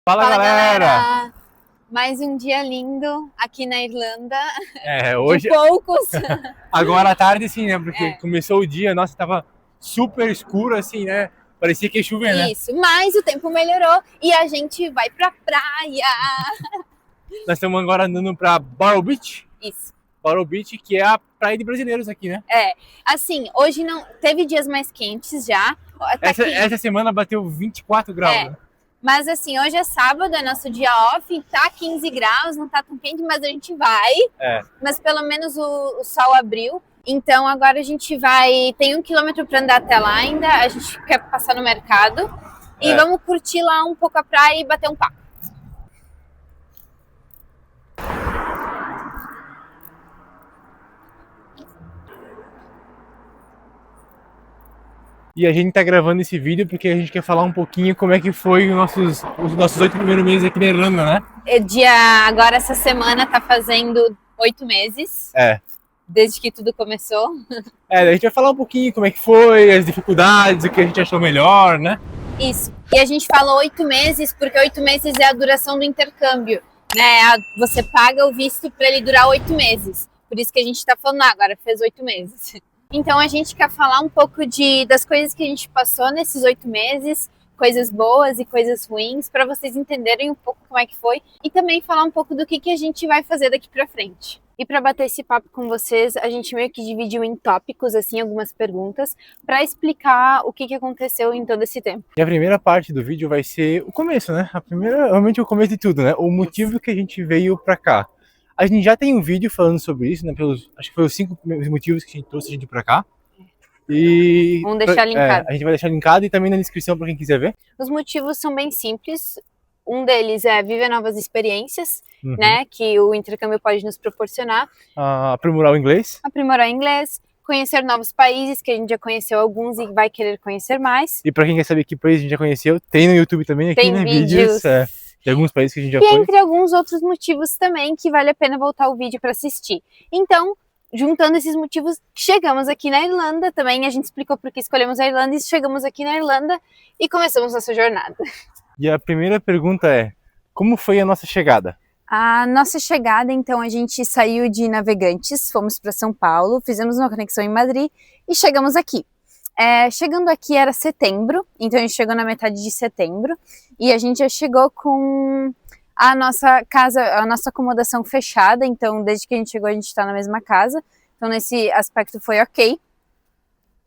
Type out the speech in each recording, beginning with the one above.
Fala, galera! Mais um dia lindo aqui na Irlanda. Hoje... De poucos. Agora à tarde, sim, né? Porque começou o dia, nossa, tava super escuro, assim, né? Parecia que ia chover, né? Isso, mas o tempo melhorou e a gente vai pra praia. Nós estamos agora andando pra Barrow Beach. Isso. Barrow Beach, que é a praia de brasileiros aqui, né? Assim, hoje não... Teve dias mais quentes já. Essa semana bateu 24 graus, né? Mas assim, hoje é sábado, é nosso dia off, tá 15 graus, não tá tão quente, mas a gente vai. Mas pelo menos o sol abriu. Então agora a gente vai, tem 1 quilômetro para andar até lá ainda, a gente quer passar no mercado. E vamos curtir lá um pouco a praia e bater um papo. E a gente tá gravando esse vídeo porque a gente quer falar um pouquinho como é que foi os nossos 8 primeiros meses aqui na Irlanda, né? Agora essa semana tá fazendo 8 meses. Desde que tudo começou. A gente vai falar um pouquinho como é que foi, as dificuldades, o que a gente achou melhor, né? Isso. E a gente falou 8 meses porque 8 meses é a duração do intercâmbio, né? Você paga o visto para ele durar 8 meses. Por isso que a gente tá falando agora, fez 8 meses. Então a gente quer falar um pouco das coisas que a gente passou nesses 8 meses, coisas boas e coisas ruins, para vocês entenderem um pouco como é que foi e também falar um pouco do que a gente vai fazer daqui para frente. E para bater esse papo com vocês, a gente meio que dividiu em tópicos, assim, algumas perguntas, para explicar o que aconteceu em todo esse tempo. E a primeira parte do vídeo vai ser o começo, né? Realmente o começo de tudo, né? O motivo que a gente veio pra cá. A gente já tem um vídeo falando sobre isso, né? Acho que foi os 5 motivos que a gente trouxe a gente pra cá. E vamos deixar linkado. A gente vai deixar linkado e também na descrição para quem quiser ver. Os motivos são bem simples. Um deles é viver novas experiências, né, que o intercâmbio pode nos proporcionar. Aprimorar o inglês. Aprimorar o inglês, conhecer novos países, que a gente já conheceu alguns e vai querer conhecer mais. E para quem quer saber que país a gente já conheceu, tem no YouTube também, aqui, tem né, vídeos de alguns países que a gente já foi. E entre alguns outros motivos também que vale a pena voltar o vídeo para assistir. Então, juntando esses motivos, chegamos aqui na Irlanda também, a gente explicou por que escolhemos a Irlanda e chegamos aqui na Irlanda e começamos nossa jornada. E a primeira pergunta é, como foi a nossa chegada? A nossa chegada, então, a gente saiu de Navegantes, fomos para São Paulo, fizemos uma conexão em Madrid e chegamos aqui. Chegando aqui era setembro, então a gente chegou na metade de setembro e a gente já chegou com a nossa casa, a nossa acomodação fechada, então desde que a gente chegou a gente está na mesma casa, então nesse aspecto foi ok.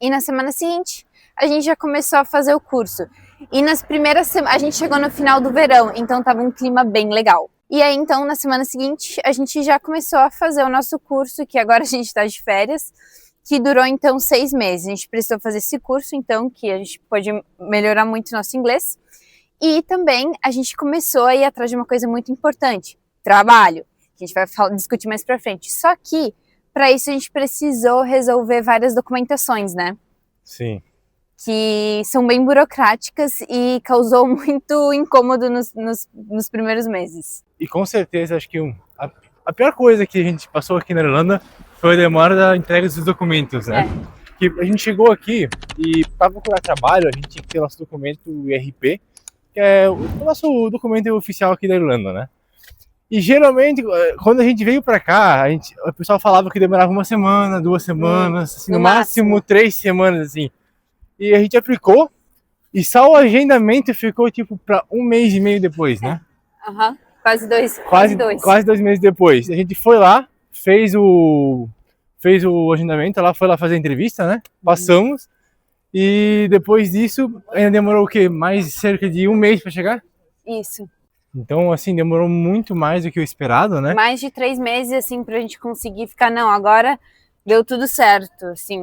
E na semana seguinte a gente já começou a fazer o curso. E nas primeiras semanas, a gente chegou no final do verão, então tava um clima bem legal. E aí então na semana seguinte a gente já começou a fazer o nosso curso, que agora a gente está de férias, que durou então 6 meses. A gente precisou fazer esse curso então, que a gente pode melhorar muito o nosso inglês. E também a gente começou a ir atrás de uma coisa muito importante, trabalho, que a gente vai discutir mais pra frente. Só que para isso a gente precisou resolver várias documentações, né? Sim. Que são bem burocráticas e causou muito incômodo nos primeiros meses. E com certeza, acho que a pior coisa que a gente passou aqui na Irlanda foi a demora da entrega dos documentos, né? Que a gente chegou aqui e para procurar trabalho, a gente tinha que ter nosso documento IRP, que é o nosso documento oficial aqui da Irlanda, né? E geralmente, quando a gente veio para cá, o pessoal falava que demorava 1 semana, 2 semanas, assim, no máximo 3 semanas, assim. E a gente aplicou e só o agendamento ficou tipo para 1 mês e meio depois, né? Quase 2. Quase 2 meses depois. A gente foi lá, fez o agendamento, ela foi lá fazer a entrevista, né? Passamos. E depois disso, ainda demorou o quê? Mais cerca de 1 mês para chegar? Isso. Então, assim, demorou muito mais do que o esperado, né? Mais de 3 meses, assim, pra gente conseguir ficar, não, agora deu tudo certo, assim,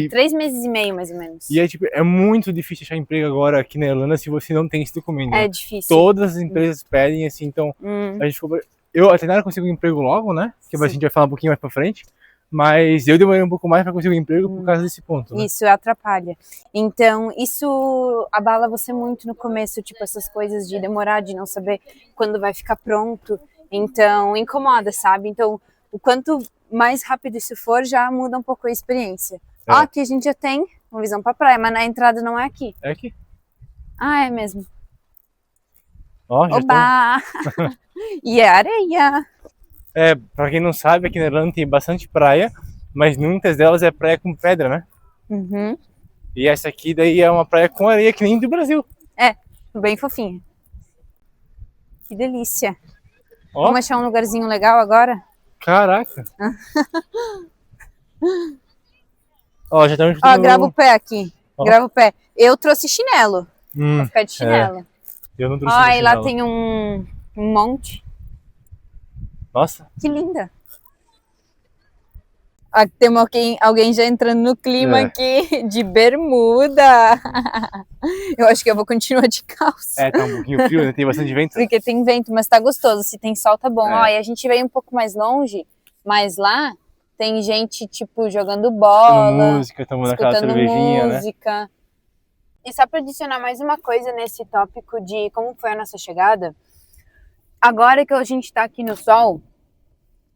3 meses e meio, mais ou menos. E tipo, é muito difícil achar emprego agora aqui na Irlanda se você não tem esse documento. É né? difícil. Todas as empresas pedem, assim, então a gente ficou... Eu até consegui um emprego logo, né? Que a gente vai falar um pouquinho mais pra frente. Mas eu demorei um pouco mais para conseguir um emprego por causa desse ponto, né? Isso atrapalha. Então, isso abala você muito no começo, tipo, essas coisas de demorar, de não saber quando vai ficar pronto. Então, incomoda, sabe? Então, o quanto mais rápido isso for, já muda um pouco a experiência. Ó, aqui a gente já tem uma visão pra praia, mas na entrada não é aqui. É aqui. Ah, é mesmo. Ó, já estão. Oba! E é areia. Pra quem não sabe, aqui na Irlanda tem bastante praia, mas muitas delas é praia com pedra, né? Uhum. E essa aqui daí é uma praia com areia que nem do Brasil. Bem fofinha. Que delícia. Ó, Vamos achar um lugarzinho legal agora? caraca. Ó, já estamos Ó, grava o pé aqui. Ó. Grava o pé. Eu trouxe chinelo. Pra ficar de chinelo. Eu não trouxe Ó, meu e lá chinelo. tem um monte. Nossa, Que linda. Ó, temos alguém já entrando no clima aqui de bermuda. Eu acho que eu vou continuar de calça. tá um pouquinho frio, né? Tem bastante vento. Porque tem vento, mas tá gostoso. Se tem sol, tá bom. É. Ó, e a gente veio um pouco mais longe, mas lá tem gente, tipo, jogando bola, Música, tomando aquela escutando cervejinha, né? música. E só para adicionar mais uma coisa nesse tópico de como foi a nossa chegada, agora que a gente tá aqui no sol,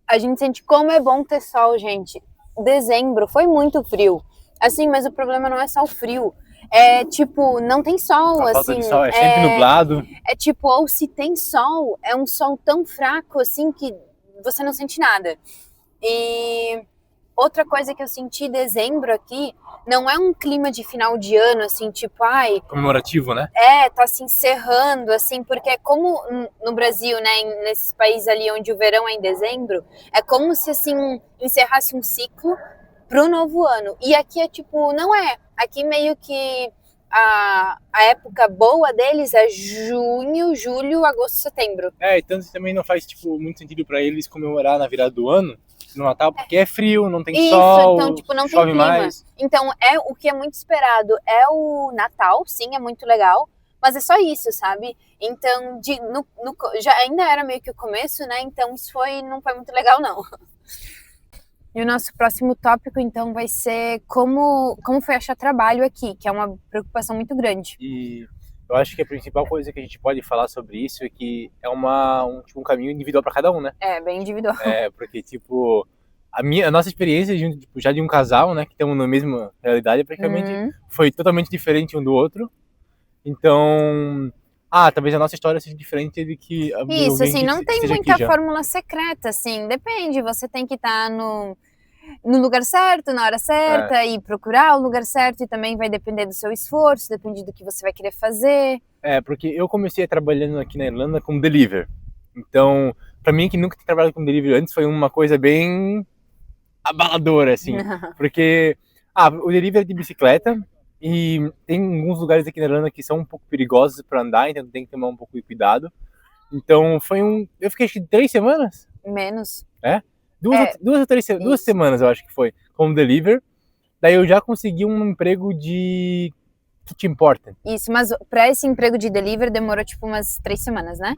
a gente sente como é bom ter sol, gente. Dezembro foi muito frio. Assim, mas o problema não é só o frio. É tipo, não tem sol, A falta assim. de sol é sempre nublado. É tipo, ou se tem sol, é um sol tão fraco, assim, que você não sente nada. E outra coisa que eu senti em dezembro aqui, não é um clima de final de ano, assim, tipo, ai, Comemorativo, né? tá se encerrando, assim, porque é como no Brasil, né, nesses países ali onde o verão é em dezembro, é como se, assim, encerrasse um ciclo pro novo ano. E aqui é tipo, não é. Aqui meio que a época boa deles é junho, julho, agosto, setembro. E tanto que também não faz, tipo, muito sentido pra eles comemorar na virada do ano, no Natal, porque é frio, não tem Isso, sol, então, tipo, não tem chove clima. mais. Então, o que é muito esperado é o Natal, sim, é muito legal, mas é só isso, sabe? Então, já ainda era meio que o começo, né? Então, isso não foi muito legal, não. E o nosso próximo tópico, então, vai ser como foi achar trabalho aqui, que é uma preocupação muito grande. E eu acho que a principal coisa que a gente pode falar sobre isso é que é um caminho individual para cada um, né? É, bem individual. Porque, tipo, a nossa experiência tipo, já de um casal, né, que estamos na mesma realidade, praticamente, foi totalmente diferente um do outro. Então, talvez a nossa história seja diferente de que Isso, assim, não tem muita já. fórmula secreta, assim, depende, você tem que estar no lugar certo, na hora certa, e procurar o lugar certo, e também vai depender do seu esforço, depende do que você vai querer fazer. Porque eu comecei trabalhando aqui na Irlanda como delivery. Então, pra mim, que nunca tinha trabalhado como delivery antes, foi uma coisa bem abaladora, assim. Porque, o delivery é de bicicleta, e tem alguns lugares aqui na Irlanda que são um pouco perigosos para andar, então tem que tomar um pouco de cuidado. Então, eu fiquei acho que 3 semanas. Menos. Duas semanas, eu acho que foi, como delivery. Daí eu já consegui um emprego de kitchen porter. Isso, mas pra esse emprego de delivery demorou tipo umas 3 semanas, né?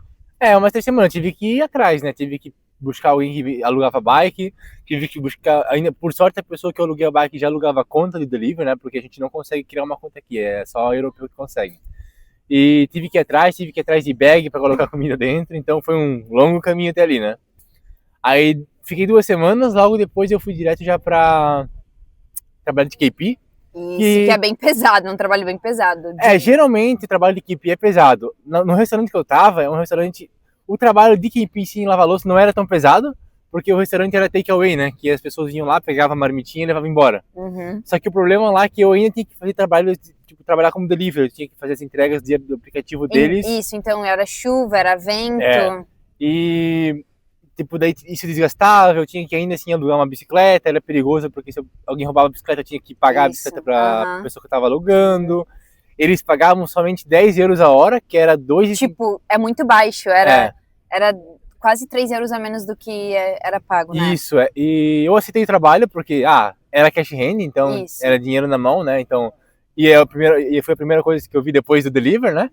Umas 3 semanas. Tive que ir atrás, né? Tive que buscar alguém que alugava bike. Tive que buscar, ainda por sorte, a pessoa que eu aluguei a bike já alugava conta de delivery, né? Porque a gente não consegue criar uma conta aqui, é só europeu que consegue. E tive que ir atrás de bag para colocar comida dentro, então foi um longo caminho até ali, né? Aí fiquei 2 semanas, logo depois eu fui direto já pra trabalhar de KP. Isso, que é bem pesado, um trabalho bem pesado. Geralmente o trabalho de KP é pesado. No restaurante que eu tava, é um restaurante... O trabalho de KP sim, em lavar louça não era tão pesado, porque o restaurante era takeaway, né? Que as pessoas iam lá, pegavam a marmitinha e levavam embora. Só que o problema lá é que eu ainda tinha que fazer trabalhar como delivery, eu tinha que fazer as entregas do aplicativo deles. Isso, então era chuva, era vento. E tipo, daí isso desgastava, eu tinha que ainda assim alugar uma bicicleta, era perigoso, porque se alguém roubava a bicicleta, eu tinha que pagar a bicicleta pra pessoa que eu tava alugando. Eles pagavam somente 10 euros a hora, que era 2,50. Tipo, é muito baixo, era quase 3 euros a menos do que era pago, né? Isso, e eu aceitei o trabalho, porque, era cash hand, então era dinheiro na mão, né, então, e foi a primeira coisa que eu vi depois do deliver, né?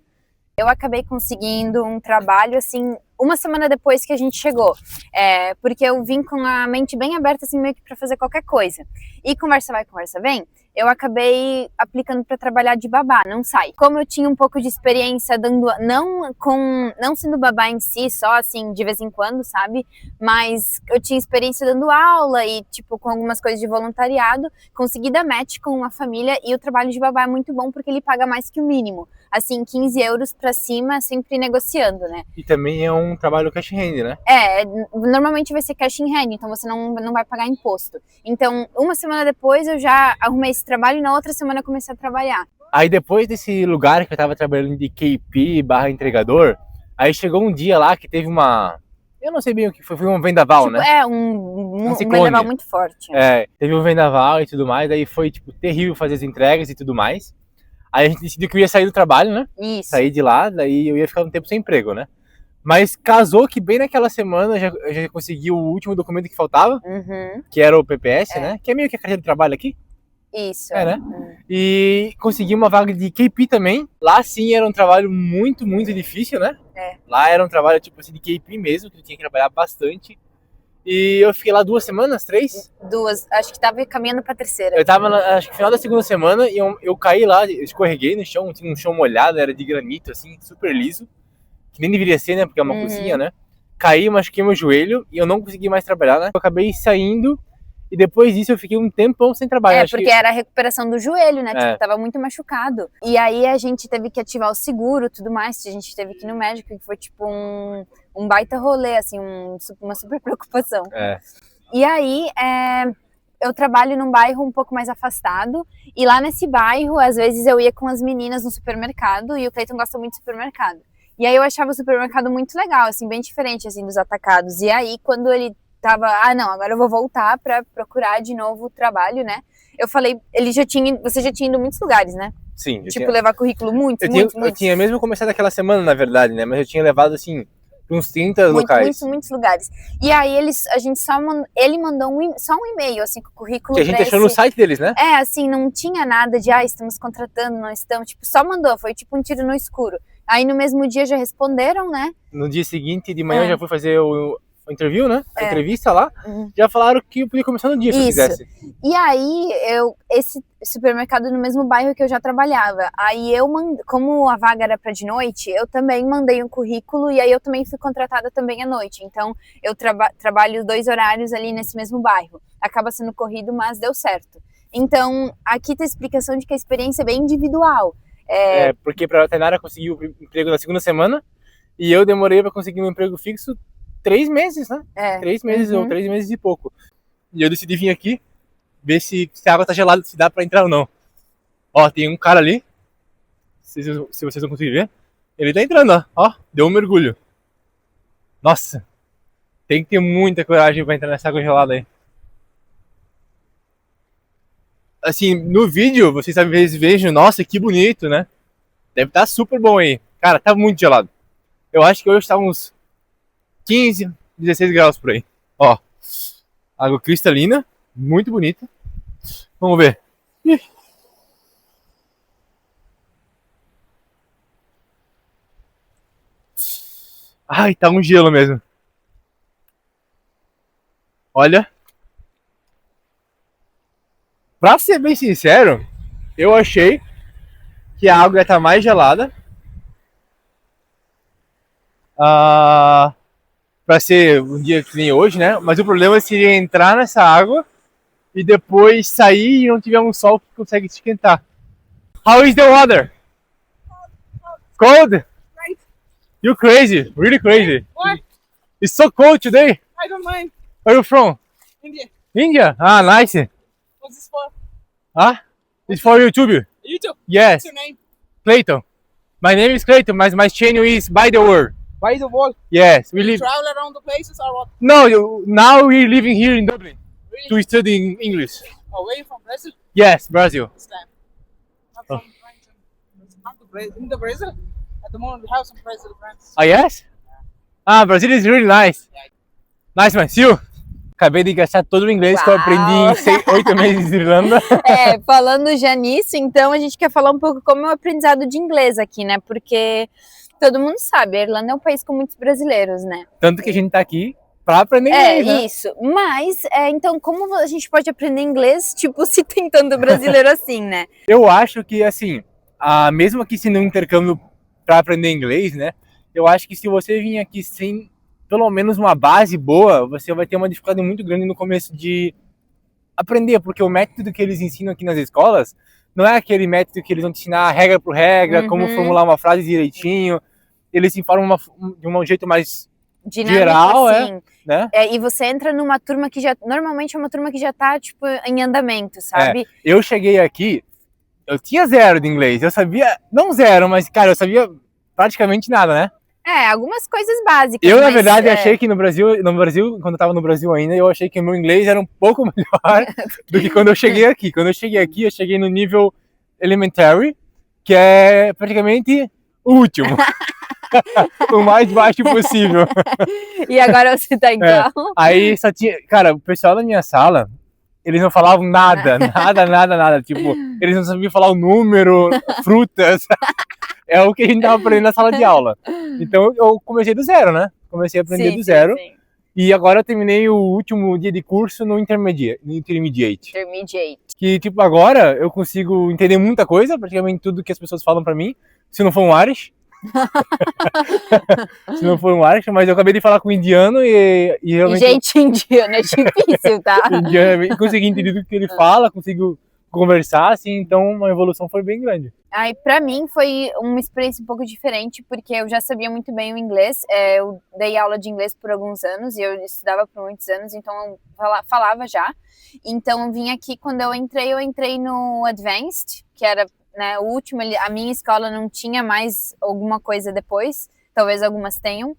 Eu acabei conseguindo um trabalho, assim, uma semana depois que a gente chegou. Porque eu vim com a mente bem aberta, assim, meio que pra fazer qualquer coisa. E conversa vai, conversa vem. eu acabei aplicando para trabalhar de babá, não sai. Como eu tinha um pouco de experiência dando, não sendo babá em si, só assim, de vez em quando, sabe? Mas eu tinha experiência dando aula e, tipo, com algumas coisas de voluntariado, consegui dar match com uma família e o trabalho de babá é muito bom porque ele paga mais que o mínimo. Assim, 15 euros pra cima, sempre negociando, né? E também é um trabalho cash hand, né? Normalmente vai ser cash in hand, então você não vai pagar imposto. Então, uma semana depois eu já arrumei esse trabalho e na outra semana eu comecei a trabalhar. Aí depois desse lugar que eu tava trabalhando de KP/entregador, aí chegou um dia lá que teve uma... Eu não sei bem o que foi um vendaval, Tipo, né? Um ciclone. vendaval muito forte. Teve um vendaval e tudo mais, aí foi, tipo, terrível fazer as entregas e tudo mais. Aí a gente decidiu que eu ia sair do trabalho, né? Isso. Sair de lá, daí eu ia ficar um tempo sem emprego, né? Mas casou que bem naquela semana eu já consegui o último documento que faltava, que era o PPS, né? Que é meio que a carteira de trabalho aqui. Isso. Né? E consegui uma vaga de KP também. Lá sim era um trabalho muito, muito difícil, né? Lá era um trabalho tipo assim de KP mesmo, que eu tinha que trabalhar bastante. E eu fiquei lá 2 semanas, 3? 2, acho que tava caminhando pra terceira. Eu tava, acho que no final da segunda semana, e eu caí lá, eu escorreguei no chão, tinha um chão molhado, era de granito, assim, super liso. Que nem deveria ser, né, porque é uma cozinha, né. Caí, machuquei meu joelho, e eu não consegui mais trabalhar, né. Eu acabei saindo, e depois disso eu fiquei um tempão sem trabalhar. Porque era a recuperação do joelho, né, tipo, tava muito machucado. E aí a gente teve que ativar o seguro e tudo mais, a gente teve que ir no médico, que foi tipo um baita rolê, assim, uma super preocupação. E aí, eu trabalho num bairro um pouco mais afastado, e lá nesse bairro, às vezes eu ia com as meninas no supermercado, e o Cleiton gosta muito de supermercado. E aí eu achava o supermercado muito legal, assim, bem diferente, assim, dos atacados. E aí, quando ele tava, não, agora eu vou voltar pra procurar de novo o trabalho, né? Eu falei, você já tinha ido em muitos lugares, né? Sim. Levar currículo muitos. Eu tinha mesmo começado aquela semana, na verdade, né? Mas eu tinha levado, assim, uns 30 locais. Muitos lugares. E aí ele mandou só um e-mail, assim, com o currículo. Que a gente achou no site deles, né? Assim, não tinha nada de, estamos contratando, não estamos, tipo, só mandou, foi tipo um tiro no escuro. Aí no mesmo dia já responderam, né? No dia seguinte, de manhã, eu já fui fazer o interview, né? A entrevista lá. Já falaram que eu podia começar no dia, se eu quisesse. E aí, esse supermercado no mesmo bairro que eu já trabalhava. Aí como a vaga era pra de noite, eu também mandei um currículo e aí eu também fui contratada também à noite. Então, eu trabalho 2 horários ali nesse mesmo bairro. Acaba sendo corrido, mas deu certo. Então, aqui tem a explicação de que a experiência é bem individual. Porque pra Tainara conseguiu o emprego na segunda semana e eu demorei pra conseguir um emprego fixo 3 meses, né? 3 meses ou 3 meses e pouco. E eu decidi vir aqui ver se a água tá gelada, se dá pra entrar ou não. Ó, tem um cara ali, se vocês vão conseguir ver, ele tá entrando, ó, deu um mergulho. Nossa, tem que ter muita coragem pra entrar nessa água gelada aí. Assim, no vídeo, vocês às vezes vejam, nossa, que bonito, né? Deve estar super bom aí. Cara, tá muito gelado. Eu acho que hoje tá uns 15, 16 graus por aí. Ó, água cristalina, muito bonita. Vamos ver. Ai, tá um gelo mesmo. Olha. Pra ser bem sincero, eu achei que a água ia estar mais gelada. Pra ser um dia que nem hoje, né? Mas o problema seria entrar nessa água e depois sair e não tiver um sol que consegue esquentar. How is the water? Cold? Right. You crazy, really crazy. What? It's so cold today. I don't mind. Where are you from? India. India? Ah, nice. What's this for? It's for YouTube. YouTube. Yes. What's your name? Clayton. My name is Clayton, but my channel is By the World. By the wall. Yes, we You live. travel around the places or what? No, now we're living here in Dublin Really? to study English. Oh, where you from? Brazil? Yes, Brazil. This time. I'm from in the Brazil. At the moment, we have some Brazil friends. Ah, yes? Ah, Brazil is really nice. Nice, man. See you. Acabei de gastar todo o inglês que eu aprendi em 8 meses de Irlanda. Falando já nisso, então a gente quer falar um pouco como é o aprendizado de inglês aqui, né? Porque todo mundo sabe, a Irlanda é um país com muitos brasileiros, né? Tanto que a gente tá aqui pra aprender inglês, né? Isso. Mas, então, como a gente pode aprender inglês, tipo, se tem tanto brasileiro assim, né? Eu acho que, assim, mesmo aqui sendo um intercâmbio para aprender inglês, né? Eu acho que se você vir aqui sem pelo menos uma base boa, você vai ter uma dificuldade muito grande no começo de aprender, porque o método que eles ensinam aqui nas escolas não é aquele método que eles vão te ensinar regra por regra, como formular uma frase direitinho. Eles se informam de um jeito mais dinâmico, geral, assim. né? E você entra numa turma que normalmente é uma turma que já tá, tipo, em andamento, sabe? Eu cheguei aqui, eu tinha 0 de inglês, eu sabia, não 0, mas, cara, eu sabia praticamente nada, né? Algumas coisas básicas. Eu, na verdade, achei que no Brasil, quando eu tava no Brasil ainda, eu achei que o meu inglês era um pouco melhor do que quando eu cheguei aqui. Quando eu cheguei no nível elementary, que é praticamente o último. O mais baixo possível. E agora você tá em qual? Aí só tinha... Cara, o pessoal da minha sala, eles não falavam nada. Tipo, eles não sabiam falar o número, frutas. É o que a gente tava aprendendo na sala de aula. Então eu comecei do zero, né? Comecei a aprender do zero. Sim. E agora eu terminei o último dia de curso no Intermediate. Que, tipo, agora eu consigo entender muita coisa, praticamente tudo que as pessoas falam pra mim, se não for um Irish. Se não for um Irish, mas eu acabei de falar com um indiano e realmente... Gente, indiano é difícil, tá? Indiano, consegui entender tudo que ele fala, consigo conversar, assim, então a evolução foi bem grande. Aí, pra mim, foi uma experiência um pouco diferente, porque eu já sabia muito bem o inglês. Eu dei aula de inglês por alguns anos e eu estudava por muitos anos, então eu falava já. Então, eu vim aqui, quando eu entrei no Advanced, que era, né, o último. A minha escola não tinha mais alguma coisa depois, talvez algumas tenham.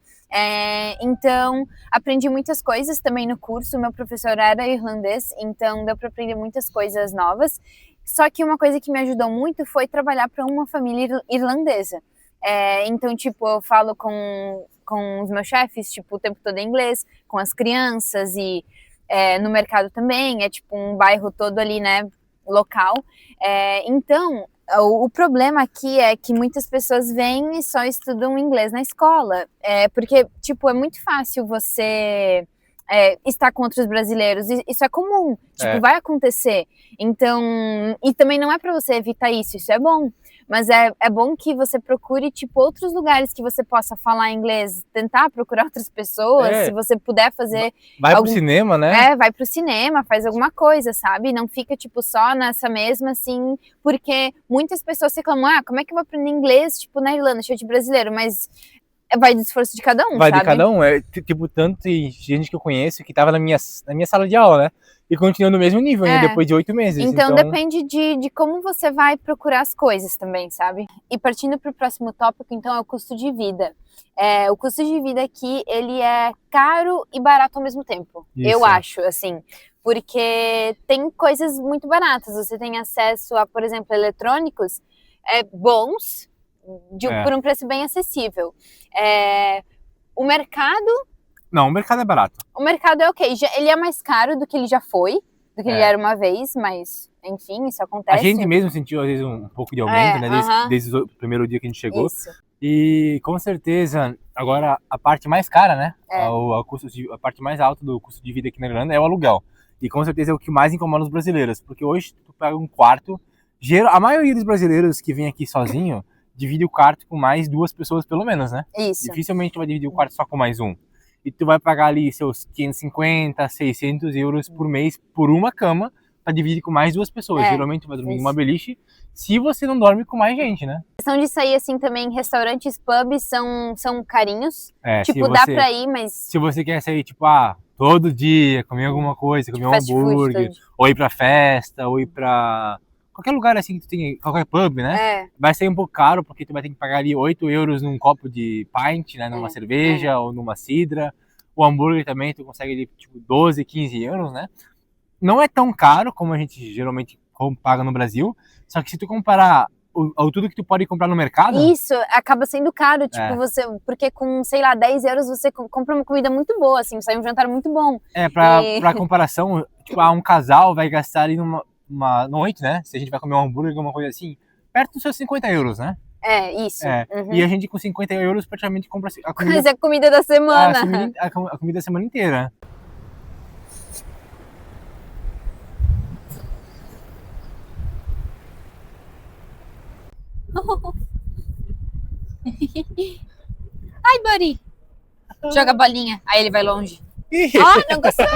Então, aprendi muitas coisas também no curso. Meu professor era irlandês, então deu para aprender muitas coisas novas. Só que uma coisa que me ajudou muito foi trabalhar para uma família irlandesa. Então, tipo, eu falo com os meus chefes, tipo, o tempo todo em inglês, com as crianças e no mercado também, tipo um bairro todo ali, né, local. Então, o problema aqui é que muitas pessoas vêm e só estudam inglês na escola, porque, tipo, é muito fácil você estar com outros brasileiros, isso é comum, tipo, vai acontecer. Então, e também não é para você evitar isso é bom, mas é bom que você procure, tipo, outros lugares que você possa falar inglês, tentar procurar outras pessoas, se você puder fazer... Vai pro cinema, né? Vai pro cinema, faz alguma coisa, sabe? Não fica, tipo, só nessa mesma, assim, porque muitas pessoas reclamam, como é que eu vou aprender inglês, tipo, na Irlanda, cheio de brasileiro, mas... vai do esforço de cada um, vai sabe? De cada um. Tipo, tanto gente que eu conheço que tava na minha sala de aula, né? E continua no mesmo nível, ainda depois de 8 meses. Então depende de como você vai procurar as coisas também, sabe? E partindo para o próximo tópico, então, é o custo de vida. O custo de vida aqui, ele é caro e barato ao mesmo tempo. Eu acho, assim. Porque tem coisas muito baratas. Você tem acesso a, por exemplo, eletrônicos bons, por um preço bem acessível. O mercado... Não, o mercado é barato. O mercado é ok. Ele é mais caro do que ele já foi, do que ele era uma vez, mas, enfim, isso acontece. A gente mesmo sentiu, às vezes, um pouco de aumento, né? Desde o primeiro dia que a gente chegou. Isso. E, com certeza, agora, a parte mais cara, né? A parte mais alta do custo de vida aqui na Irlanda é o aluguel. E, com certeza, é o que mais incomoda os brasileiros. Porque hoje, tu pega um quarto... A maioria dos brasileiros que vem aqui sozinho divide o quarto com mais 2 pessoas, pelo menos, né? Isso. Dificilmente tu vai dividir o quarto só com mais um. E tu vai pagar ali seus 550, 600 euros por mês por uma cama pra dividir com mais 2 pessoas. Geralmente tu vai dormir em uma beliche se você não dorme com mais gente, né? A questão de sair, assim, também, restaurantes, pubs são carinhos. Tipo, dá pra ir, mas... Se você quer sair, tipo, todo dia, comer alguma coisa, comer um hambúrguer, ou ir pra festa, ou ir pra... qualquer lugar assim que tu tem, qualquer pub, né? Vai sair um pouco caro, porque tu vai ter que pagar ali 8 euros num copo de pint, né? Numa cerveja ou numa cidra. O hambúrguer também, tu consegue ali, tipo, 12, 15 euros, né? Não é tão caro como a gente geralmente paga no Brasil, só que se tu comparar tudo que tu pode comprar no mercado... Isso, acaba sendo caro, tipo, porque com, sei lá, 10 euros você compra uma comida muito boa, assim, sai um jantar muito bom. Pra comparação, tipo, um casal vai gastar ali uma noite, né? Se a gente vai comer um hambúrguer, alguma coisa assim, perto dos seus 50 euros, né? Isso. É. Uhum. E a gente com 50 euros praticamente compra a comida, Mas é a comida da semana. a comida da semana inteira. Ai, buddy. Joga a bolinha. Aí ele vai longe. Ih, Não gostou?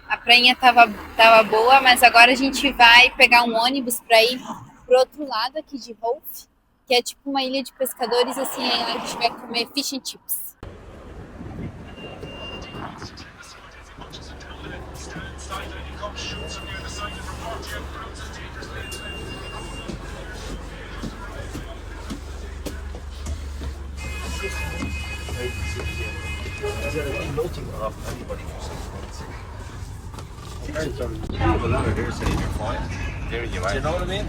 A prainha tava boa, mas agora a gente vai pegar um ônibus pra ir pro outro lado aqui de Rolf, que é tipo uma ilha de pescadores, assim, aí a gente vai comer fish and chips. You know what I mean?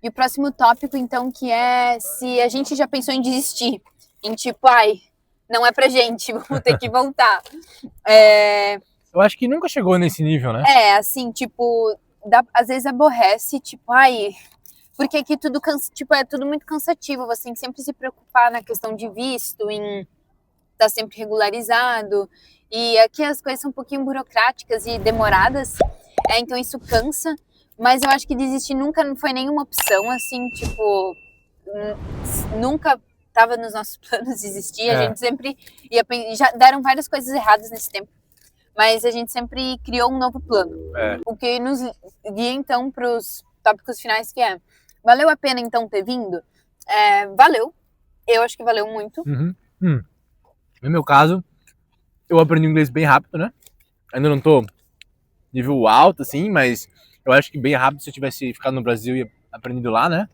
E o próximo tópico, então, que é se a gente já pensou em desistir. Em tipo, ai, não é pra gente, vamos ter que voltar. eu acho que nunca chegou nesse nível, né? Assim, tipo, às vezes aborrece, tipo, ai, porque aqui tudo, tipo, é tudo muito cansativo, você tem que sempre se preocupar na questão de visto, em estar sempre regularizado, e aqui as coisas são um pouquinho burocráticas e demoradas, então isso cansa, mas eu acho que desistir nunca não foi nenhuma opção, assim, tipo, nunca estava nos nossos planos desistir, a gente sempre já deram várias coisas erradas nesse tempo, mas a gente sempre criou um novo plano, o que nos guia então para os tópicos finais, que é, valeu a pena então ter vindo? Valeu, eu acho que valeu muito. No meu caso, eu aprendi inglês bem rápido, né? Ainda não tô nível alto, assim, mas eu acho que bem rápido se eu tivesse ficado no Brasil e aprendido lá, né?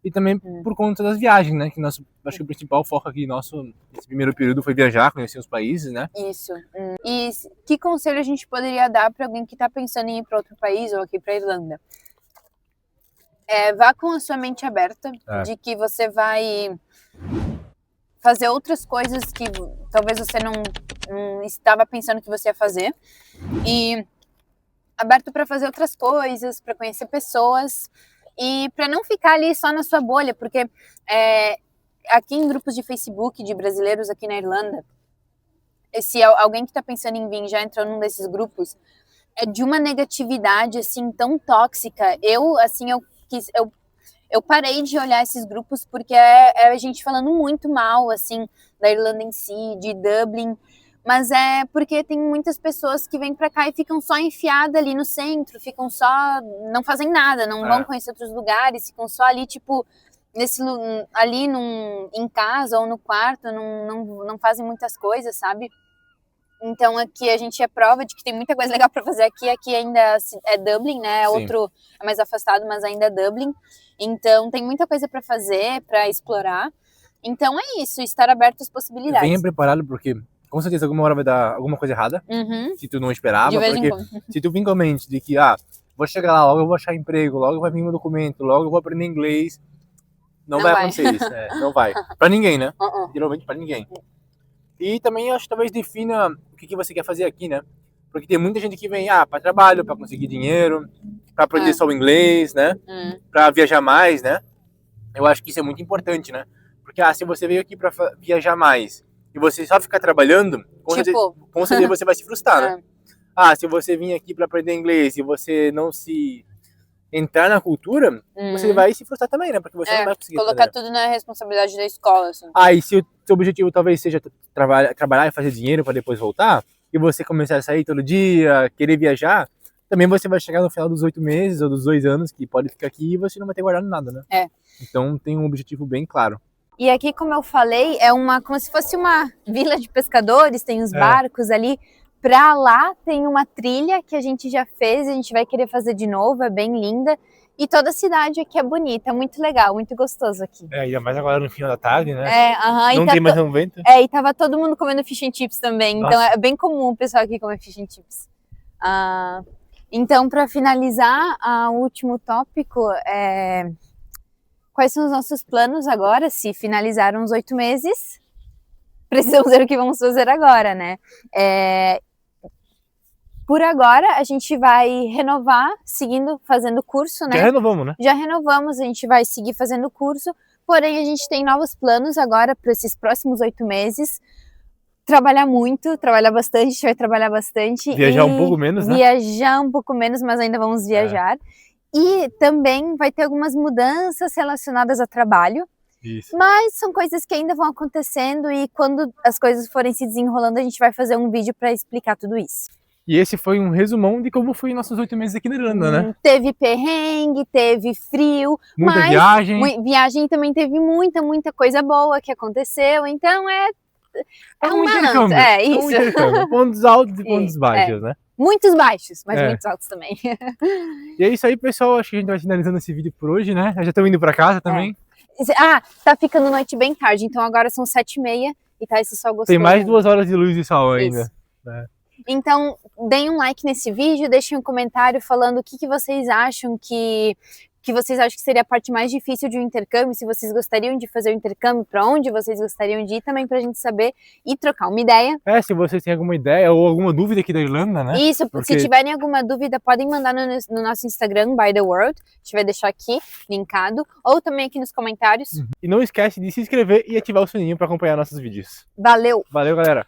E também por conta das viagens, né? Que acho que o principal foco aqui nosso, nesse primeiro período, foi viajar, conhecer os países, né? Isso. E que conselho a gente poderia dar para alguém que está pensando em ir para outro país ou aqui para Irlanda? Vá com a sua mente aberta, de que você vai fazer outras coisas que talvez você não estava pensando que você ia fazer, e aberto para fazer outras coisas, para conhecer pessoas e para não ficar ali só na sua bolha, porque aqui em grupos de Facebook de brasileiros aqui na Irlanda, se alguém que está pensando em vir já entrou num desses grupos, é de uma negatividade assim tão tóxica. Eu parei de olhar esses grupos porque é a gente falando muito mal, assim, da Irlanda em si, de Dublin, mas é porque tem muitas pessoas que vêm pra cá e ficam só enfiadas ali no centro, ficam só, não fazem nada, não vão conhecer outros lugares, ficam só ali, tipo, ali em casa ou no quarto, não fazem muitas coisas, sabe? Então aqui a gente é prova de que tem muita coisa legal para fazer aqui ainda é Dublin, né? Outro é mais afastado, mas ainda é Dublin. Então tem muita coisa para fazer, para explorar. Então é isso, estar aberto às possibilidades. Venha preparado, porque com certeza alguma hora vai dar alguma coisa errada, que tu não esperava, De vez em porque quando. se tu vir com a mente de que, vou chegar lá, logo eu vou achar emprego, logo vai vir meu documento, logo eu vou aprender inglês, não vai acontecer isso, não vai. Pra ninguém, né? Geralmente pra ninguém. E também acho que talvez defina o que você quer fazer aqui, né? Porque tem muita gente que vem para trabalho, para conseguir dinheiro, para aprender só o inglês, né? Para viajar mais, né? Eu acho que isso é muito importante, né? Porque se você veio aqui para viajar mais e você só ficar trabalhando, com certeza você vai se frustrar, né? Se você vir aqui para aprender inglês e você não se entrar na cultura, você vai se frustrar também, né? Porque você não vai conseguir colocar tudo na responsabilidade da escola, assim. E se o seu objetivo talvez seja trabalhar e fazer dinheiro para depois voltar, e você começar a sair todo dia, querer viajar, também você vai chegar no final dos 8 meses ou dos 2 anos que pode ficar aqui e você não vai ter guardado nada, né? Então tem um objetivo bem claro. E aqui, como eu falei, como se fosse uma vila de pescadores, tem os barcos ali. Pra lá tem uma trilha que a gente já fez, a gente vai querer fazer de novo, é bem linda. E toda a cidade aqui é bonita, é muito legal, muito gostoso aqui. Ainda mais agora no final da tarde, né? Não e tem mais um vento. E tava todo mundo comendo fish and chips também, então é bem comum o pessoal aqui comer fish and chips. Então, para finalizar, o último tópico é quais são os nossos planos agora, se finalizaram os 8 meses, precisamos ver o que vamos fazer agora, né? Por agora, a gente vai renovar, seguindo, fazendo curso, né? Já renovamos, né? Já renovamos, a gente vai seguir fazendo curso, porém a gente tem novos planos agora para esses próximos 8 meses. Trabalhar muito, trabalhar bastante, a gente vai trabalhar bastante. Viajar um pouco menos, né? Viajar um pouco menos, mas ainda vamos viajar. E também vai ter algumas mudanças relacionadas a trabalho, Isso. mas são coisas que ainda vão acontecendo e quando as coisas forem se desenrolando, a gente vai fazer um vídeo para explicar tudo isso. E esse foi um resumão de como foi nossos 8 meses aqui na Irlanda, né? Teve perrengue, teve frio, Muita mas viagem. viagem também teve muita coisa boa que aconteceu, então é um balanço, intercâmbio. é Um isso. intercâmbio. Pontos altos e pontos baixos, né? Muitos baixos, mas É. muitos altos também. E é isso aí, pessoal. Acho que a gente vai finalizando esse vídeo por hoje, né? Já estamos indo pra casa também. Ah, tá ficando noite bem tarde, então agora são 7h30 e tá esse sol gostoso. Tem mais 2 horas de luz e sol ainda. Isso. É. Então, deem um like nesse vídeo, deixem um comentário falando o que vocês acham que vocês acham que seria a parte mais difícil de um intercâmbio, se vocês gostariam de fazer o intercâmbio, para onde vocês gostariam de ir também, pra gente saber e trocar uma ideia. Se vocês têm alguma ideia ou alguma dúvida aqui da Irlanda, né? Isso, Porque- se tiverem alguma dúvida, podem mandar no nosso Instagram, By The World, a gente vai deixar aqui, linkado, ou também aqui nos comentários. E não esquece de se inscrever e ativar o sininho para acompanhar nossos vídeos. Valeu! Valeu, galera!